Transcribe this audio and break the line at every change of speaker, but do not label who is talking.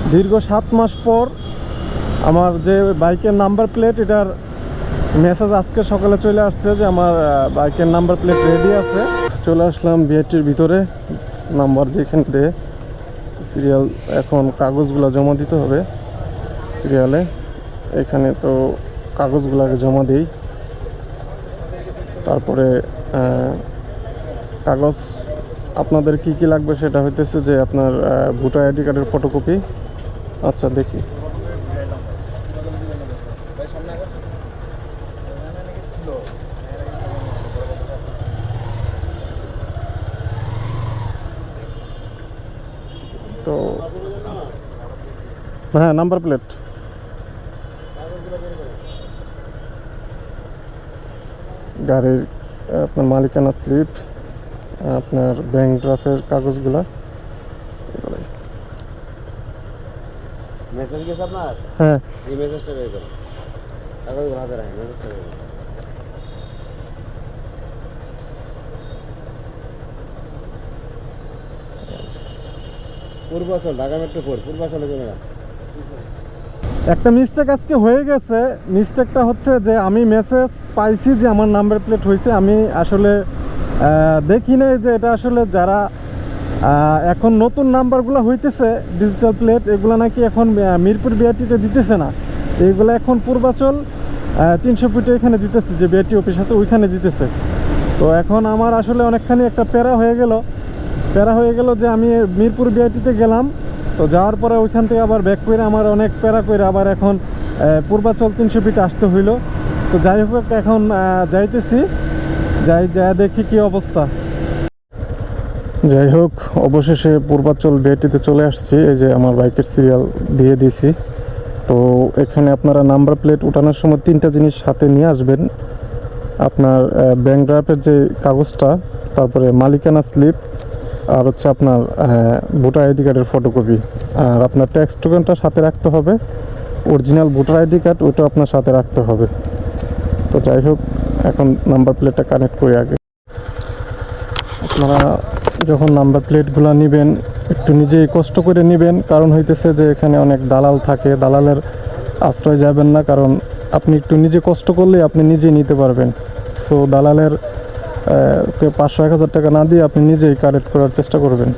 দীর্ঘ 7 মাস পর আমার যে বাইকের নাম্বার প্লেট, এটার মেসেজ আজকে সকালে চলে আসছে যে আমার বাইকের নাম্বার প্লেট রেডি আছে। চলে আসলাম বিআরটির ভিতরে, নাম্বার যেখানে দেয় সিরিয়াল। এখন কাগজগুলো জমা দিতে হবে সিরিয়ালে। এখানে তো কাগজগুলো আগে জমা দিই, তারপরে কাগজ আপনাদের কি কি লাগবে সেটা হইতেছে যে আপনার ভোটার আইডি কার্ডের ফটোকপি। আচ্ছা দেখি, তো হ্যাঁ নাম্বার প্লেট, গাড়ির আপনার মালিকানা স্লিপ, আপনার ব্যাংক ড্রাফের কাগজগুলা।
মেসেজ গেছে আপনার?
হ্যাঁ,
এই মেসেজটা বের করুন, কাগজগুলো হাতে রাখেন, মেসেজটা বের করুন। পূর্বাচল, ঢাকা মেট্রো 4 পূর্বাচলে চলে যান।
একটা মিস্টেক আজকে হয়ে গেছে। মিস্টেকটা হচ্ছে যে আমি মেসেজ পাইছি যে আমার নাম্বার প্লেট হয়েছে, আমি আসলে দেখি নাই যে এটা আসলে যারা এখন নতুন নাম্বারগুলো হইতেছে ডিজিটাল প্লেট, এগুলো নাকি এখন মিরপুর বিআরটিতে দিতেছে না, এইগুলো এখন পূর্বাচল 300 ফিটে এখানে দিতেছে, যে বিআরটি অফিস আছে ওইখানে দিতেছে। তো এখন আমার আসলে অনেকখানি একটা প্যারা হয়ে গেল যে আমি মিরপুর বিআরটিতে গেলাম, তো যাওয়ার পরে ওইখান থেকে আবার ব্যাক করে আমার অনেক প্যারা করে আবার এখন পূর্বাচল 300 ফিটে আসতে হইলো। তো যাই হোক এখন যাইতেছি, যা দেখি কি অবস্থা। যাই হোক অবশেষে পূর্বাচল বিআরটিতে চলে আসছি। এই যে আমার বাইকের সিরিয়াল দিয়ে দিছি। তো এখানে আপনারা নাম্বার প্লেট উঠানোর সময় 3টা জিনিস সাথে নিয়ে আসবেন। আপনার ব্যাংক ড্রাফের যে কাগজটা, তারপরে মালিকানা স্লিপ, আর হচ্ছে আপনার ভোটার আইডি কার্ডের ফটোকপি, আর আপনার ট্যাক্স টোকেনটা সাথে রাখতে হবে। অরিজিনাল ভোটার আইডি কার্ড ওইটা আপনার সাথে রাখতে হবে। তো যাই হোক এখন নাম্বার প্লেটটা কানেক্ট করে আগে আপনারা যখন নাম্বার প্লেটগুলো নেবেন একটু নিজেই কষ্ট করে নেবেন, কারণ হইতেছে যে এখানে অনেক দালাল থাকে, দালালের আশ্রয় যাবেন না, কারণ আপনি একটু নিজে কষ্ট করলে আপনি নিজেই নিতে পারবেন। সো দালালের 500-1000 টাকা না দিয়ে আপনি নিজেই কালেক্ট করার চেষ্টা করবেন।